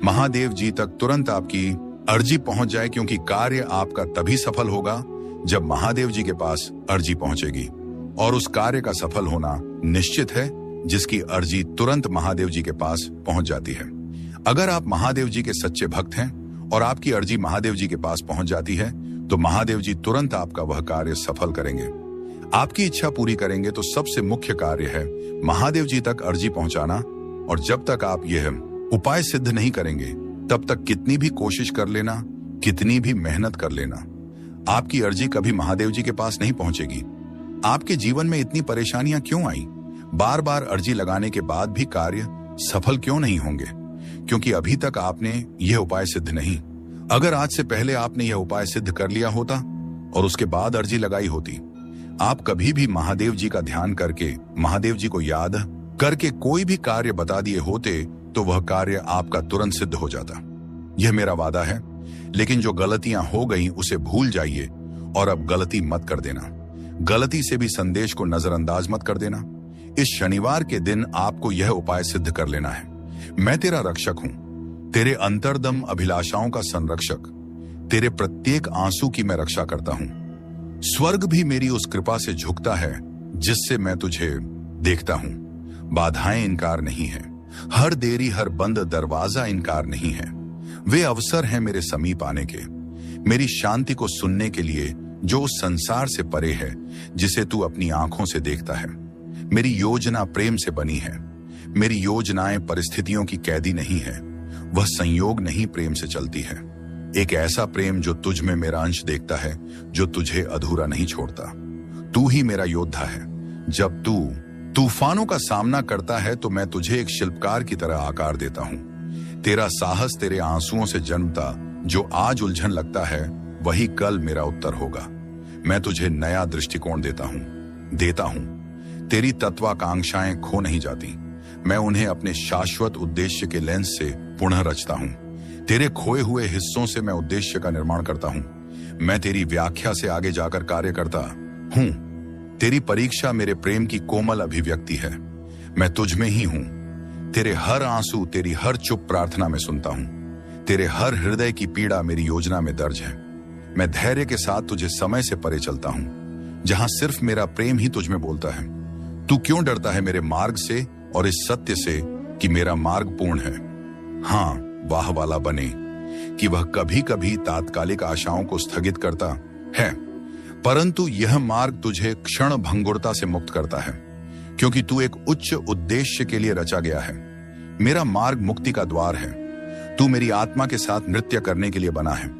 महादेव जी तक तुरंत आपकी अर्जी पहुंच जाए, क्योंकि कार्य आपका तभी सफल होगा जब महादेव जी के पास अर्जी पहुंचेगी। और उस कार्य का सफल होना निश्चित है जिसकी अर्जी तुरंत महादेव जी के पास पहुंच जाती है। अगर आप महादेव जी के सच्चे भक्त हैं और आपकी अर्जी महादेव जी के पास पहुंच जाती है तो महादेव जी तुरंत आपका वह कार्य सफल करेंगे, आपकी इच्छा पूरी करेंगे। तो सबसे मुख्य कार्य है महादेव जी तक अर्जी पहुंचाना। और जब तक आप यह उपाय सिद्ध नहीं करेंगे तब तक कितनी भी कोशिश कर लेना, कितनी भी मेहनत कर लेना, आपकी अर्जी कभी महादेव जी के पास नहीं पहुंचेगी। आपके जीवन में इतनी परेशानियां क्यों आई? बार बार अर्जी लगाने के बाद भी कार्य सफल क्यों नहीं होंगे? क्योंकि अभी तक आपने यह उपाय सिद्ध नहीं। अगर आज से पहले आपने यह उपाय सिद्ध कर लिया होता और उसके बाद अर्जी लगाई होती, आप कभी भी महादेव जी का ध्यान करके, महादेव जी को याद करके कोई भी कार्य बता दिए होते तो वह कार्य आपका तुरंत सिद्ध हो जाता। यह मेरा वादा है। लेकिन जो गलतियां हो गई उसे भूल जाइए और अब गलती मत कर देना। गलती से भी संदेश को नजरअंदाज मत कर देना। इस शनिवार के दिन आपको यह उपाय सिद्ध कर लेना है। मैं तेरा रक्षक हूं, तेरे अंतर्दम अभिलाषाओं का संरक्षक, तेरे प्रत्येक आंसू की मैं रक्षा करता हूं। स्वर्ग भी मेरी उस कृपा से झुकता है जिससे मैं तुझे देखता हूं। बाधाएं इनकार नहीं है, हर देरी, हर बंद दरवाजा इनकार नहीं है। वे अवसर हैं मेरे समीप आने के, मेरी शांति को सुनने के लिए जो उस संसार से परे है जिसे तू अपनी आंखों से देखता है। मेरी योजना प्रेम से बनी है। मेरी योजनाएं परिस्थितियों की कैदी नहीं है, वह संयोग नहीं प्रेम से चलती है। एक ऐसा प्रेम जो तुझ में मेरा अंश देखता है, जो तुझे अधूरा नहीं छोड़ता। तू ही मेरा योद्धा है। जब तू तूफानों का सामना करता है तो मैं तुझे एक शिल्पकार की तरह आकार देता हूं। तेरा साहस तेरे आंसुओं से जन्मता, जो आज उलझन लगता है वही कल मेरा उत्तर होगा। मैं तुझे नया दृष्टिकोण देता हूं। तेरी तत्वाकांक्षाएं खो नहीं जाती, मैं उन्हें अपने शाश्वत उद्देश्य के लेंस से पुनः रचता हूं। तेरे खोए हुए हिस्सों से मैं उद्देश्य का निर्माण करता हूं। मैं तेरी व्याख्या से आगे जाकर कार्य करता हूं। तेरी परीक्षा मेरे प्रेम की कोमल अभिव्यक्ति है। मैं तुझ में ही हूं। तेरे हर आंसू, तेरी हर चुप प्रार्थना में सुनता हूं। तेरे हर हृदय की पीड़ा मेरी योजना में दर्ज है। मैं धैर्य के साथ तुझे समय से परे चलता हूं, जहां सिर्फ मेरा प्रेम ही तुझ में बोलता है। तू क्यों डरता है मेरे मार्ग से और इस सत्य से कि मेरा मार्ग पूर्ण है? हाँ, वाह वाला बने कि वह कभी कभी तात्कालिक आशाओं को स्थगित करता है, परंतु यह मार्ग तुझे क्षण भंगुरता से मुक्त करता है, क्योंकि तू एक उच्च उद्देश्य के लिए रचा गया है। मेरा मार्ग मुक्ति का द्वार है। तू मेरी आत्मा के साथ नृत्य करने के लिए बना है,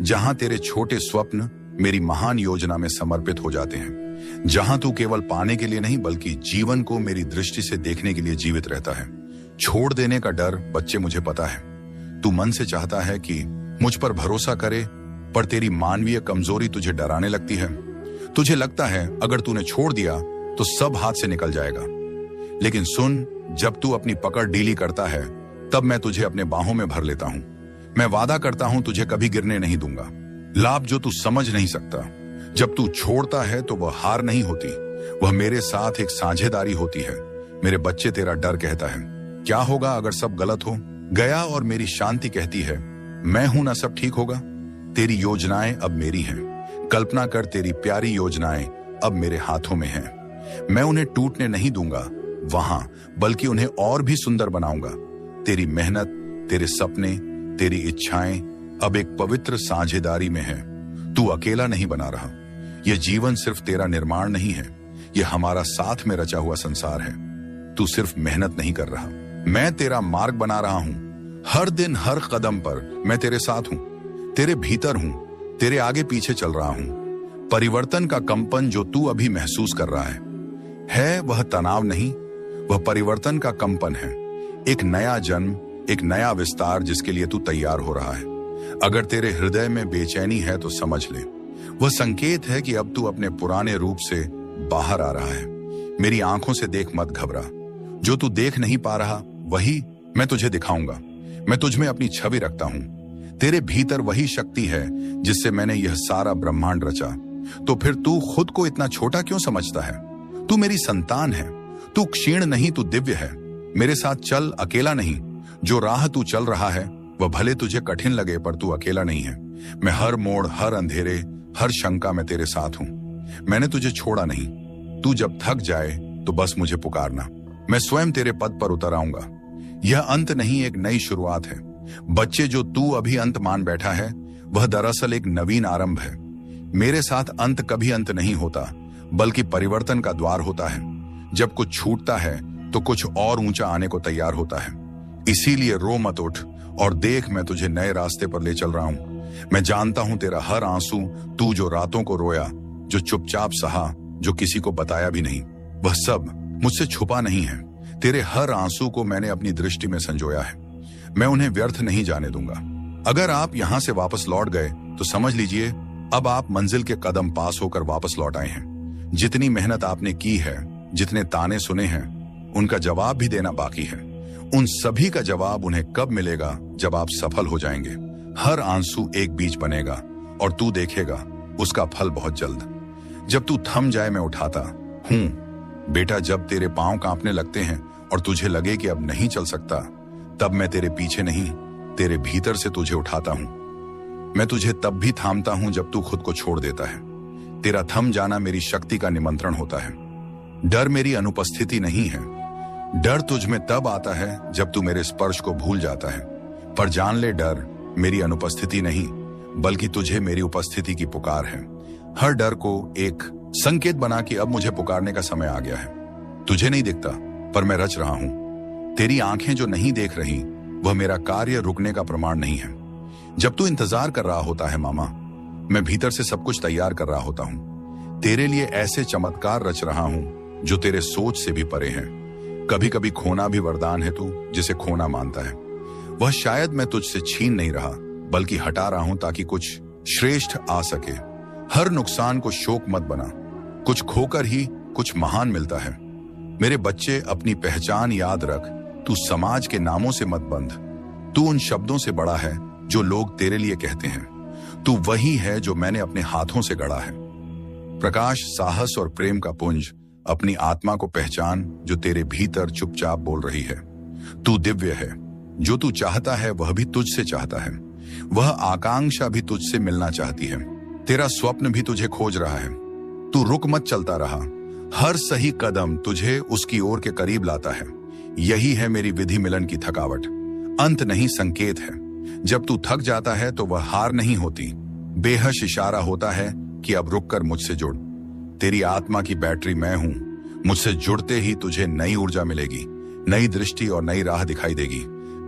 जहां तेरे छोटे स्वप्न मेरी महान योजना में समर्पित हो जाते हैं। जहां तू केवल पाने के लिए नहीं बल्कि जीवन को मेरी दृष्टि से देखने के लिए जीवित रहता है। छोड़ देने का डर, बच्चे, मुझे पता है। तू मन से चाहता है कि मुझ पर भरोसा करे, पर तेरी मानवीय कमजोरी तुझे डराने लगती है। तुझे लगता है अगर तूने छोड़ दिया तो सब हाथ से निकल जाएगा। लेकिन सुन, जब तू अपनी पकड़ ढीली करता है तब मैं तुझे अपने बाहों में भर लेता हूं। मैं वादा करता हूं तुझे कभी गिरने नहीं दूंगा। लाभ जो तू समझ नहीं सकता, जब तू छोड़ता है तो वह हार नहीं होती, वह मेरे साथ एक साझेदारी होती है। मेरे बच्चे, तेरा डर कहता है क्या होगा अगर सब गलत हो गया, और मेरी शांति कहती है मैं हूं ना, सब ठीक होगा। तेरी योजनाएं अब मेरी हैं। कल्पना कर, तेरी प्यारी योजनाएं अब मेरे हाथों में हैं। मैं उन्हें टूटने नहीं दूंगा वहां, बल्कि उन्हें और भी सुंदर बनाऊंगा। तेरी मेहनत, तेरे सपने, तेरी इच्छाएं अब एक पवित्र साझेदारी में है। तू अकेला नहीं बना रहा। यह जीवन सिर्फ तेरा निर्माण नहीं है, यह हमारा साथ में रचा हुआ संसार है। तू सिर्फ मेहनत नहीं कर रहा, मैं तेरा मार्ग बना रहा हूं। हर दिन, हर कदम पर मैं तेरे साथ हूं, तेरे भीतर हूं, तेरे आगे पीछे चल रहा हूं। परिवर्तन का कंपन जो तू अभी महसूस कर रहा है वह तनाव नहीं, वह परिवर्तन का कंपन है। एक नया जन्म, एक नया विस्तार जिसके लिए तू तैयार हो रहा है। अगर तेरे हृदय में बेचैनी है तो समझ ले, वह संकेत है कि अब तू अपने पुराने रूप से बाहर आ रहा है। मेरी आंखों से देख, मत घबरा। जो तू देख नहीं पा रहा वही मैं तुझे दिखाऊंगा। मैं तुझ में अपनी छवि रखता हूं। तेरे भीतर वही शक्ति है जिससे मैंने यह सारा ब्रह्मांड रचा। तो फिर तू खुद को इतना छोटा क्यों समझता है? तू मेरी संतान है। तू क्षीण नहीं, तू दिव्य है। मेरे साथ चल, अकेला नहीं। जो राह तू चल रहा है वह भले तुझे कठिन लगे, पर तू अकेला नहीं है। मैं हर मोड़, हर अंधेरे, हर शंका में तेरे साथ हूं। मैंने तुझे छोड़ा नहीं। तू जब थक जाए तो बस मुझे पुकारना। मैं स्वयं तेरे पद पर उतर आऊंगा। यह अंत नहीं, एक नई शुरुआत है। बच्चे, जो तू अभी अंत मान बैठा है वह दरअसल एक नवीन आरंभ है। मेरे साथ अंत कभी अंत नहीं होता, बल्कि परिवर्तन का द्वार होता है। जब कुछ छूटता है तो कुछ और ऊंचा आने को तैयार होता है। इसीलिए रो मत, उठ और देख, मैं तुझे नए रास्ते पर ले चल रहा हूं। मैं जानता हूं तेरा हर आंसू, तू जो रातों को रोया, जो चुपचाप सहा, जो किसी को बताया भी नहीं, वह सब मुझसे छुपा नहीं है। तेरे हर आंसू को मैंने अपनी दृष्टि में संजोया है। मैं उन्हें व्यर्थ नहीं जाने दूंगा। अगर आप यहां से वापस लौट गए तो समझ लीजिए अब आप मंजिल के कदम पास होकर वापस लौट आए हैं। जितनी मेहनत आपने की है, जितने ताने सुने हैं, उनका जवाब भी देना बाकी है। उन सभी का जवाब उन्हें कब मिलेगा? जब आप सफल हो जाएंगे। हर आंसू एक बीज बनेगा और तू देखेगा उसका फल बहुत जल्द। जब तू थम जाए मैं उठाता हूं। बेटा, जब तेरे पांव कांपने लगते हैं और तुझे लगे कि अब नहीं चल सकता, तब मैं तेरे पीछे नहीं, तेरे भीतर से तुझे उठाता हूं। मैं तुझे तब भी थामता हूं जब तू खुद को छोड़ देता है। तेरा थम जाना मेरी शक्ति का निमंत्रण होता है। डर मेरी अनुपस्थिति नहीं है। डर तुझ में तब आता है जब तू मेरे स्पर्श को भूल जाता है। पर जान ले, डर मेरी अनुपस्थिति नहीं, बल्कि तुझे मेरी उपस्थिति की पुकार है। हर डर को एक संकेत बना कि अब मुझे पुकारने का समय आ गया है। तुझे नहीं दिखता, पर मैं रच रहा हूं। तेरी आंखें जो नहीं देख रही वह मेरा कार्य रुकने का प्रमाण नहीं है। जब तू इंतजार कर रहा होता है मामा, मैं भीतर से सब कुछ तैयार कर रहा होता हूं। तेरे लिए ऐसे चमत्कार रच रहा हूं जो तेरे सोच से भी परे हैं। कभी कभी खोना भी वरदान है, तू जिसे खोना मानता है। वह शायद मैं तुझसे छीन नहीं रहा, बल्कि हटा रहा हूं ताकि कुछ श्रेष्ठ आ सके। हर नुकसान को शोक मत बना। कुछ खोकर ही कुछ महान मिलता है। मेरे बच्चे, अपनी पहचान याद रख। तू समाज के नामों से मत बंध। तू उन शब्दों से बड़ा है जो लोग तेरे लिए कहते हैं। तू वही है जो मैंने अपने हाथों से गढ़ा है। प्रकाश, साहस और प्रेम का पुंज, अपनी आत्मा को पहचान जो तेरे भीतर चुपचाप बोल रही है। तू दिव्य है। जो तू चाहता है वह भी तुझसे चाहता है। वह आकांक्षा भी तुझसे मिलना चाहती है। तेरा स्वप्न भी तुझे खोज रहा है। तू रुक मत, चलता रहा। हर सही कदम तुझे उसकी ओर के करीब लाता है। यही है मेरी विधि मिलन की थकावट। अंत नहीं, संकेत है। जब तू थक जाता है तो वह हार नहीं होती, बेहश इशारा होता है कि अब रुककर मुझसे जुड़। तेरी आत्मा की बैटरी मैं हूं। मुझसे जुड़ते ही तुझे नई ऊर्जा मिलेगी, नई दृष्टि और नई राह दिखाई देगी।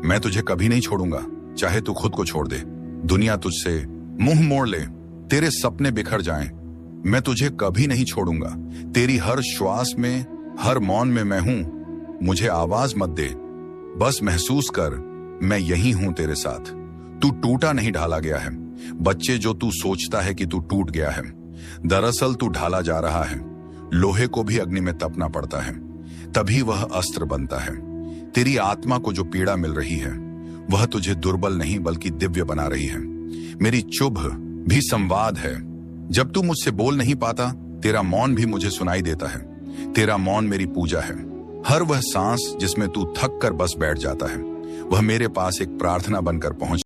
मैं तुझे कभी नहीं छोड़ूंगा, चाहे तू खुद को छोड़ दे। दुनिया तुझसे मुंह मोड़ ले, तेरे सपने बिखर जाएं, मैं तुझे कभी नहीं छोड़ूंगा। तेरी हर श्वास में, हर मौन में मैं हूं। मुझे आवाज मत दे, बस महसूस कर, मैं यही हूं तेरे साथ। तू टूटा नहीं, ढाला गया है। बच्चे, जो तू सोचता है कि तू टूट गया है, दरअसल तू ढाला जा रहा है। लोहे को भी अग्नि में तपना पड़ता है, तभी वह अस्त्र बनता है। तेरी आत्मा को जो पीड़ा मिल रही है वह तुझे दुर्बल नहीं बल्कि दिव्य बना रही है। मेरी चुभ भी संवाद है। जब तू मुझसे बोल नहीं पाता, तेरा मौन भी मुझे सुनाई देता है। तेरा मौन मेरी पूजा है। हर वह सांस जिसमें तू थक कर बस बैठ जाता है, वह मेरे पास एक प्रार्थना बनकर पहुंच